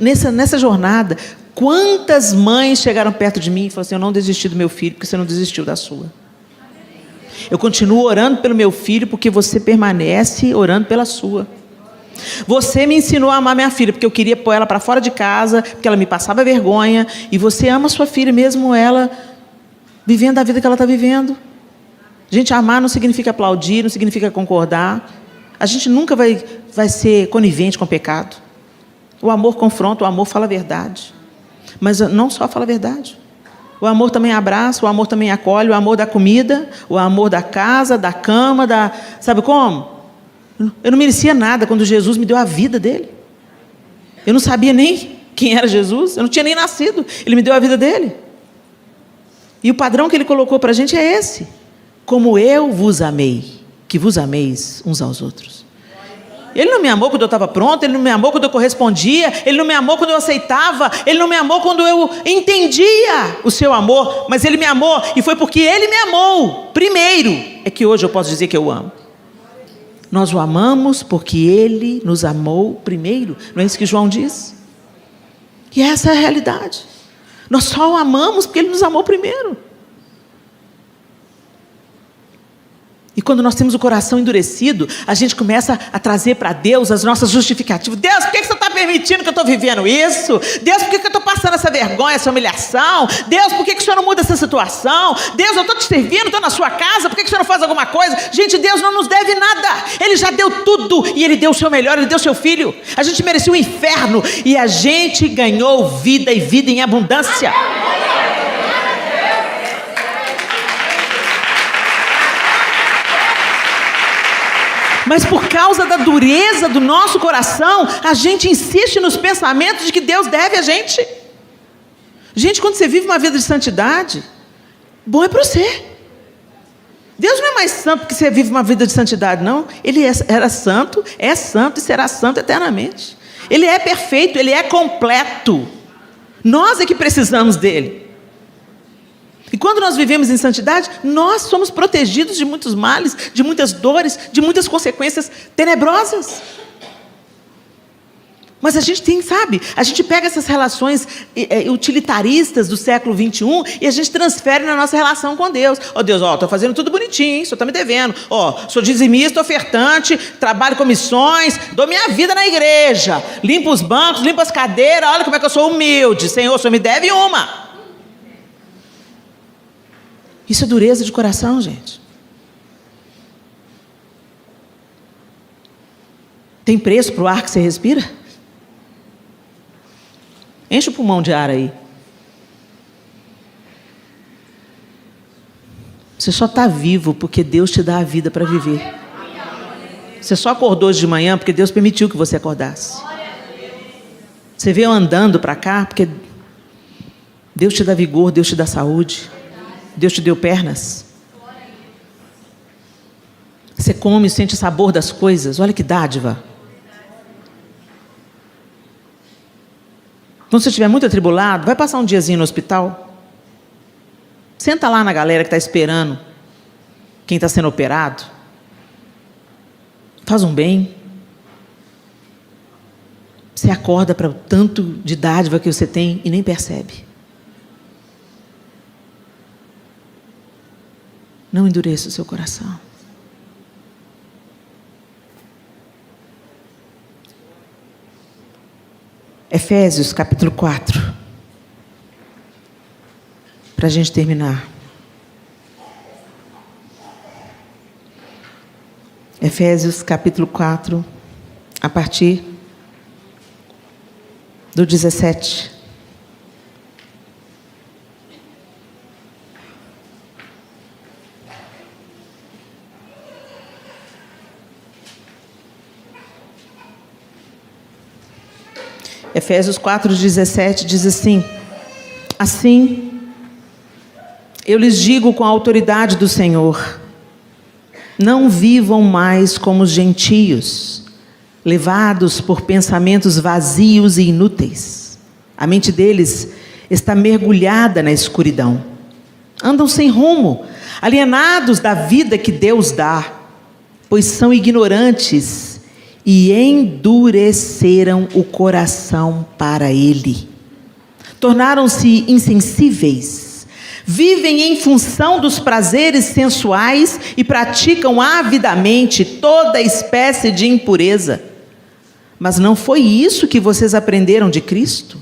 A: Nessa jornada, quantas mães chegaram perto de mim e falaram assim, eu não desisti do meu filho porque você não desistiu da sua. Eu continuo orando pelo meu filho porque você permanece orando pela sua. Você me ensinou a amar minha filha porque eu queria pôr ela para fora de casa, porque ela me passava vergonha, e você ama sua filha mesmo ela vivendo a vida que ela está vivendo. Gente, amar não significa aplaudir, não significa concordar. A gente nunca vai ser conivente com o pecado. O amor confronta, o amor fala a verdade. Mas não só fala a verdade. O amor também abraça, o amor também acolhe, o amor da comida, o amor da casa, da cama, sabe como? Eu não merecia nada quando Jesus me deu a vida dele. Eu não sabia nem quem era Jesus, eu não tinha nem nascido. Ele me deu a vida dele. E o padrão que ele colocou para a gente é esse. Como eu vos amei, que vos ameis uns aos outros. Ele não me amou quando eu estava pronto, Ele não me amou quando eu correspondia, Ele não me amou quando eu aceitava, Ele não me amou quando eu entendia o seu amor, mas Ele me amou, e foi porque Ele me amou primeiro, é que hoje eu posso dizer que eu amo. Nós o amamos porque Ele nos amou primeiro, não é isso que João diz? E essa é a realidade. Nós só o amamos porque Ele nos amou primeiro. E quando nós temos o coração endurecido, a gente começa a trazer para Deus as nossas justificativas. Deus, por que você está permitindo que eu estou vivendo isso? Deus, por que eu estou passando essa vergonha, essa humilhação? Deus, por que o Senhor não muda essa situação? Deus, eu estou te servindo, estou na sua casa, por que o Senhor não faz alguma coisa? Gente, Deus não nos deve nada. Ele já deu tudo e Ele deu o seu melhor, Ele deu o seu filho. A gente merecia o inferno e a gente ganhou vida e vida em abundância. Mas por causa da dureza do nosso coração, a gente insiste nos pensamentos de que Deus deve a gente. Gente, quando você vive uma vida de santidade, bom é para você. Deus não é mais santo porque você vive uma vida de santidade, não. Ele era santo, é santo e será santo eternamente. Ele é perfeito, Ele é completo. Nós é que precisamos dEle. E quando nós vivemos em santidade, nós somos protegidos de muitos males, de muitas dores, de muitas consequências tenebrosas. Mas a gente tem, sabe, a gente pega essas relações utilitaristas do século 21 e a gente transfere na nossa relação com Deus. Ó Deus, estou fazendo tudo bonitinho, hein? O Senhor está me devendo. Sou dizimista, ofertante, trabalho com missões, dou minha vida na igreja, limpo os bancos, limpo as cadeiras, olha como é que eu sou humilde. Senhor, o Senhor me deve uma. Isso é dureza de coração, gente. Tem preço para o ar que você respira? Enche o pulmão de ar aí. Você só está vivo porque Deus te dá a vida para viver. Você só acordou hoje de manhã porque Deus permitiu que você acordasse. Você veio andando para cá porque Deus te dá vigor, Deus te dá saúde. Deus te deu pernas. Você come e sente o sabor das coisas. Olha que dádiva. Quando você estiver muito atribulado, vai passar um diazinho no hospital. Senta lá na galera que está esperando quem está sendo operado. Faz um bem. Você acorda para o tanto de dádiva que você tem e nem percebe. Não endureça o seu coração. Efésios capítulo 4. Para a gente terminar. Efésios capítulo 4, a partir do 17. Efésios 4:17 diz assim: assim, eu lhes digo com a autoridade do Senhor, não vivam mais como os gentios, levados por pensamentos vazios e inúteis. A mente deles está mergulhada na escuridão. Andam sem rumo, alienados da vida que Deus dá, pois são ignorantes e endureceram o coração para Ele. Tornaram-se insensíveis, vivem em função dos prazeres sensuais e praticam avidamente toda espécie de impureza. Mas não foi isso que vocês aprenderam de Cristo?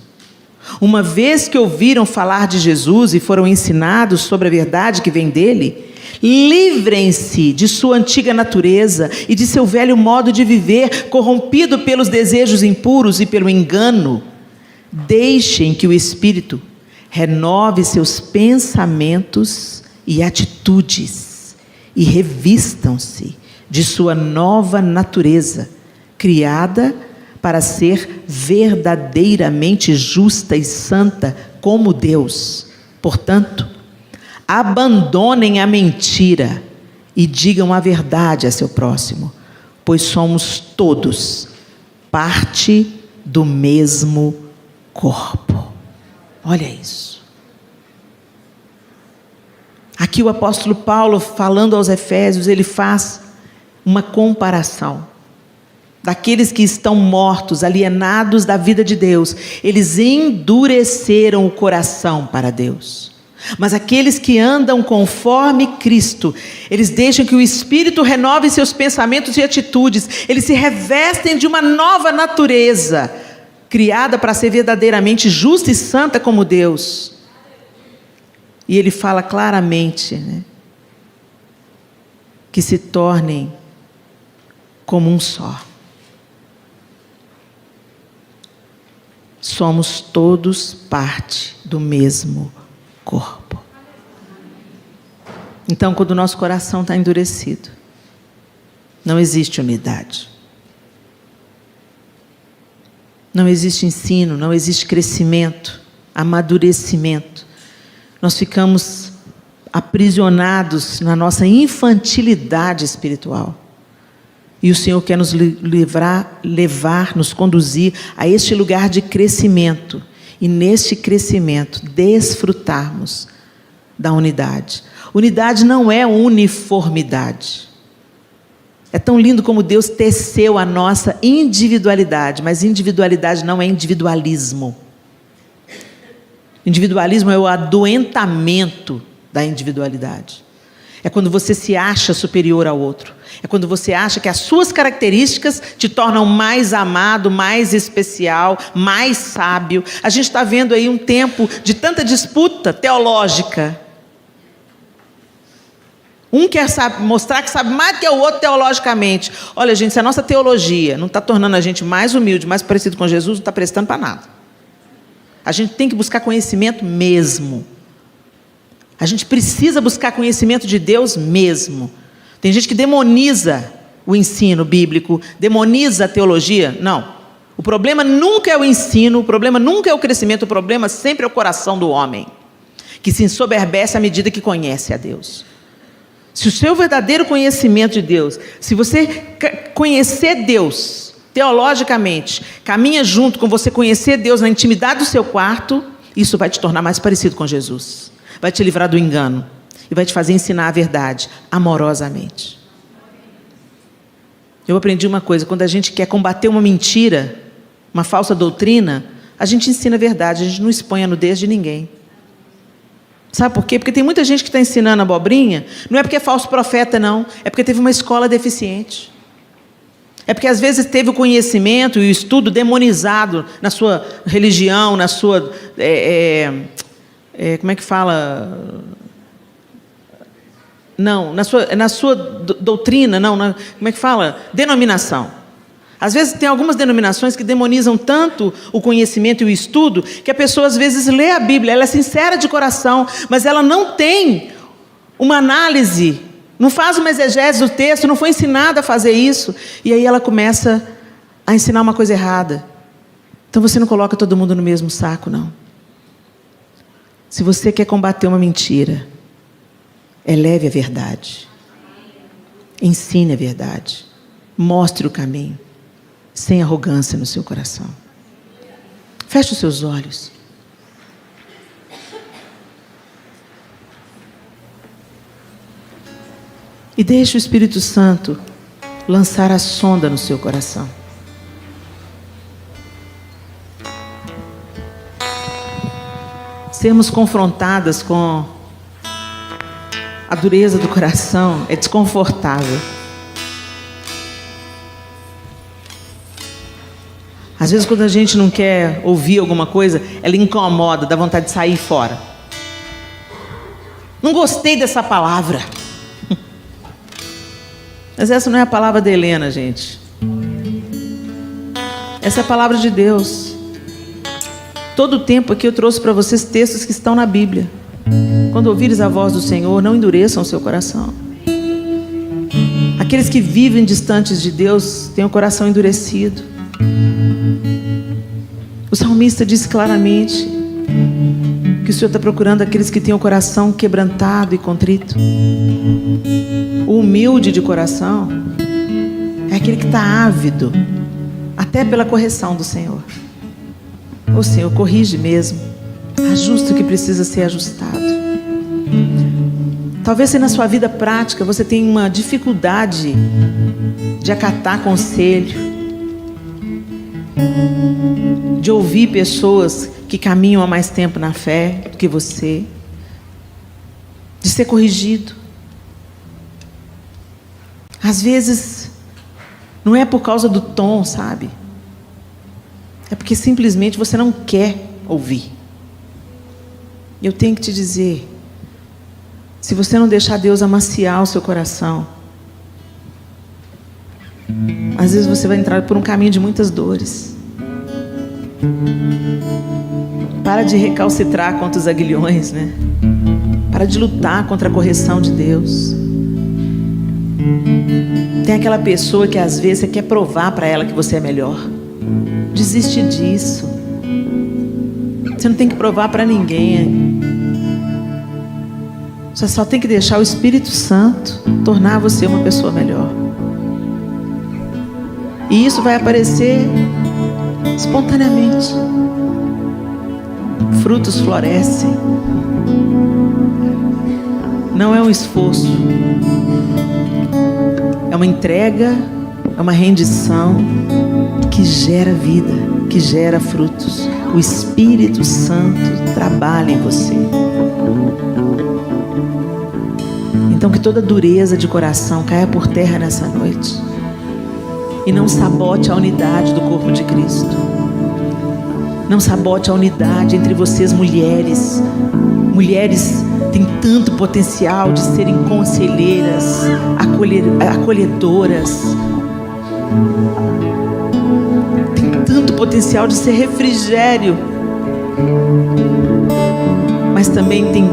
A: Uma vez que ouviram falar de Jesus e foram ensinados sobre a verdade que vem dele, livrem-se de sua antiga natureza e de seu velho modo de viver, corrompido pelos desejos impuros e pelo engano. Deixem que o Espírito renove seus pensamentos e atitudes e revistam-se de sua nova natureza, criada para ser verdadeiramente justa e santa como Deus. Portanto, abandonem a mentira e digam a verdade a seu próximo, pois somos todos parte do mesmo corpo. Olha isso. Aqui o apóstolo Paulo, falando aos Efésios, ele faz uma comparação daqueles que estão mortos, alienados da vida de Deus. Eles endureceram o coração para Deus. Mas aqueles que andam conforme Cristo, eles deixam que o Espírito renove seus pensamentos e atitudes. Eles se revestem de uma nova natureza, criada para ser verdadeiramente justa e santa como Deus. E ele fala claramente, né, que se tornem como um só. Somos todos parte do mesmo corpo. Então, quando o nosso coração está endurecido, não existe unidade. Não existe ensino, não existe crescimento, amadurecimento. Nós ficamos aprisionados na nossa infantilidade espiritual. E o Senhor quer nos levar, nos conduzir a este lugar de crescimento. E neste crescimento, desfrutarmos da unidade. Unidade não é uniformidade. É tão lindo como Deus teceu a nossa individualidade, mas individualidade não é individualismo. Individualismo é o adoentamento da individualidade. É quando você se acha superior ao outro. É quando você acha que as suas características te tornam mais amado, mais especial, mais sábio. A gente está vendo aí um tempo de tanta disputa teológica. Um quer mostrar que sabe mais do que o outro teologicamente. Olha, gente, se a nossa teologia não está tornando a gente mais humilde, mais parecido com Jesus, não está prestando para nada. A gente tem que buscar conhecimento mesmo. A gente precisa buscar conhecimento de Deus mesmo. Tem gente que demoniza o ensino bíblico, demoniza a teologia. Não. O problema nunca é o ensino, o problema nunca é o crescimento, o problema sempre é o coração do homem, que se ensoberbece à medida que conhece a Deus. Se o seu verdadeiro conhecimento de Deus, se você conhecer Deus teologicamente, caminha junto com você conhecer Deus na intimidade do seu quarto, isso vai te tornar mais parecido com Jesus. Vai te livrar do engano e vai te fazer ensinar a verdade amorosamente. Eu aprendi uma coisa: quando a gente quer combater uma mentira, uma falsa doutrina, a gente ensina a verdade, a gente não expõe a nudez de ninguém. Sabe por quê? Porque tem muita gente que está ensinando abobrinha, não é porque é falso profeta, não, é porque teve uma escola deficiente. É porque às vezes teve o conhecimento e o estudo demonizado na sua religião, na sua... como é que fala? Não, na sua doutrina, não, como é que fala? Denominação. Às vezes tem algumas denominações que demonizam tanto o conhecimento e o estudo, que a pessoa às vezes lê a Bíblia, ela é sincera de coração, mas ela não tem uma análise, não faz uma exegese do texto, não foi ensinada a fazer isso, e aí ela começa a ensinar uma coisa errada. Então você não coloca todo mundo no mesmo saco, não. Se você quer combater uma mentira, eleve a verdade, ensine a verdade, mostre o caminho, sem arrogância no seu coração. Feche os seus olhos. E deixe o Espírito Santo lançar a sonda no seu coração. Sermos confrontadas com a dureza do coração é desconfortável. Às vezes, quando a gente não quer ouvir alguma coisa, ela incomoda, dá vontade de sair fora. Não gostei dessa palavra. Mas essa não é a palavra da Helena, gente. Essa é a palavra de Deus. Todo o tempo aqui eu trouxe para vocês textos que estão na Bíblia. Quando ouvires a voz do Senhor, não endureçam o seu coração. Aqueles que vivem distantes de Deus têm o coração endurecido. O salmista diz claramente que o Senhor está procurando aqueles que têm o coração quebrantado e contrito. O humilde de coração é aquele que está ávido até pela correção do Senhor. O Senhor corrige mesmo, ajusta o que precisa ser ajustado. Talvez se na sua vida prática você tenha uma dificuldade de acatar conselho, de ouvir pessoas que caminham há mais tempo na fé do que você, de ser corrigido. Às vezes não é por causa do tom, sabe? É porque simplesmente você não quer ouvir. Eu tenho que te dizer, se você não deixar Deus amaciar o seu coração, às vezes você vai entrar por um caminho de muitas dores. Para de recalcitrar contra os aguilhões, né? Para de lutar contra a correção de Deus. Tem aquela pessoa que às vezes você quer provar para ela que você é melhor. Desiste disso. Você não tem que provar para ninguém. Você só tem que deixar o Espírito Santo tornar você uma pessoa melhor. E isso vai aparecer espontaneamente. Frutos florescem. Não é um esforço. É uma entrega, é uma rendição que gera vida, que gera frutos. O Espírito Santo trabalha em você. Então que toda dureza de coração caia por terra nessa noite. E não sabote a unidade do corpo de Cristo. Não sabote a unidade entre vocês, mulheres. Mulheres têm tanto potencial de serem conselheiras, acolhedoras. Tem tanto potencial de ser refrigério. Mas também tem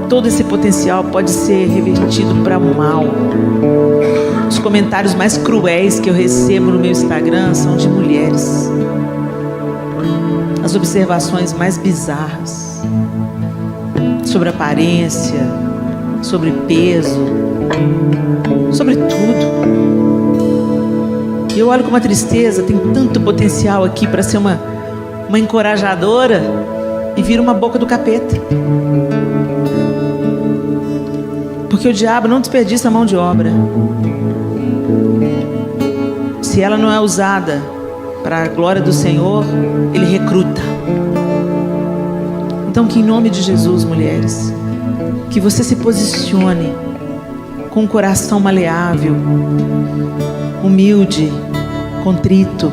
A: todo esse potencial pode ser revertido para o mal. Os comentários mais cruéis que eu recebo no meu Instagram são de mulheres. As observações mais bizarras sobre aparência, sobre peso, sobre tudo. E eu olho com uma tristeza, tem tanto potencial aqui para ser uma encorajadora e vira uma boca do capeta. Porque o diabo não desperdiça a mão de obra. Se ela não é usada para a glória do Senhor, Ele recruta. Então, que em nome de Jesus, mulheres, que você se posicione com um coração maleável, humilde, contrito,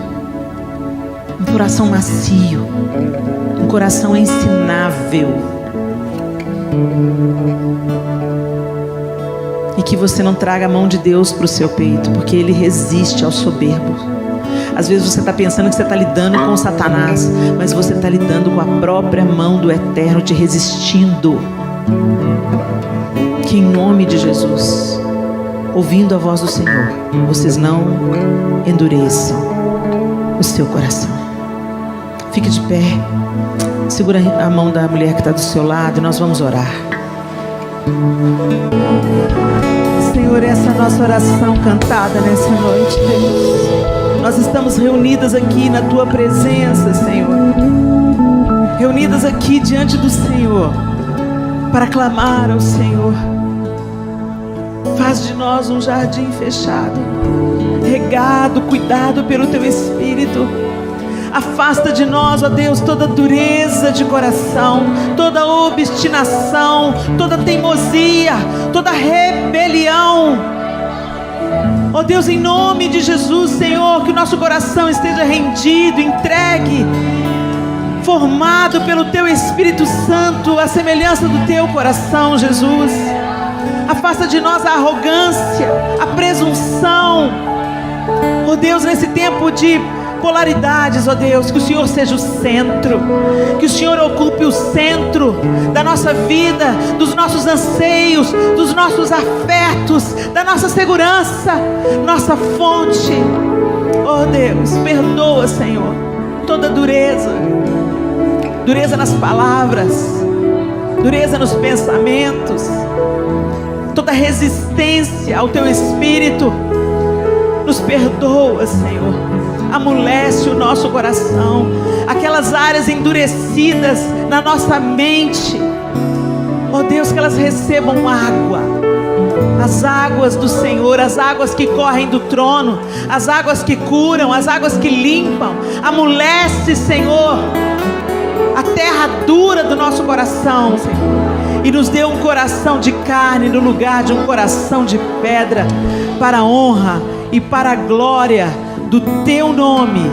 A: um coração macio, um coração ensinável, e que você não traga a mão de Deus para o seu peito, porque Ele resiste ao soberbo. Às vezes você está pensando que você está lidando com Satanás, mas você está lidando com a própria mão do Eterno te resistindo. Que em nome de Jesus, ouvindo a voz do Senhor, vocês não endureçam o seu coração. Fique de pé, segura a mão da mulher que está do seu lado e nós vamos orar. Senhor, essa é a nossa oração cantada nessa noite, Deus. Nós estamos reunidas aqui na Tua presença, Senhor. Reunidas aqui diante do Senhor, para clamar ao Senhor. Faz de nós um jardim fechado, regado, cuidado pelo Teu Espírito. Afasta de nós, ó Deus, toda dureza de coração, toda obstinação, toda teimosia, toda rebelião. Ó Deus, em nome de Jesus, Senhor, que o nosso coração esteja rendido, entregue, formado pelo Teu Espírito Santo, a semelhança do Teu coração, Jesus. Afasta de nós a arrogância, a presunção. Ó Deus, nesse tempo de polaridades, ó Deus, que o Senhor seja o centro, que o Senhor ocupe o centro da nossa vida, dos nossos anseios, dos nossos afetos, da nossa segurança, nossa fonte. Ó Deus, perdoa, Senhor, toda dureza nas palavras, dureza nos pensamentos, toda resistência ao Teu Espírito. Nos perdoa, Senhor. Amolece o nosso coração, aquelas áreas endurecidas na nossa mente, ó Deus, que elas recebam água, as águas do Senhor, as águas que correm do trono, as águas que curam, as águas que limpam. Amolece, Senhor, a terra dura do nosso coração, Senhor, e nos dê um coração de carne no lugar de um coração de pedra, para a honra e para a glória do Teu nome,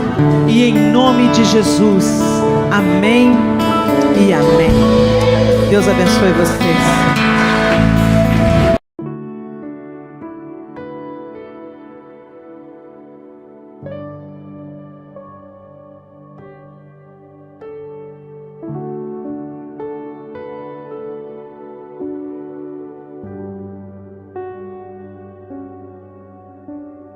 A: e em nome de Jesus. Amém e amém. Deus abençoe vocês.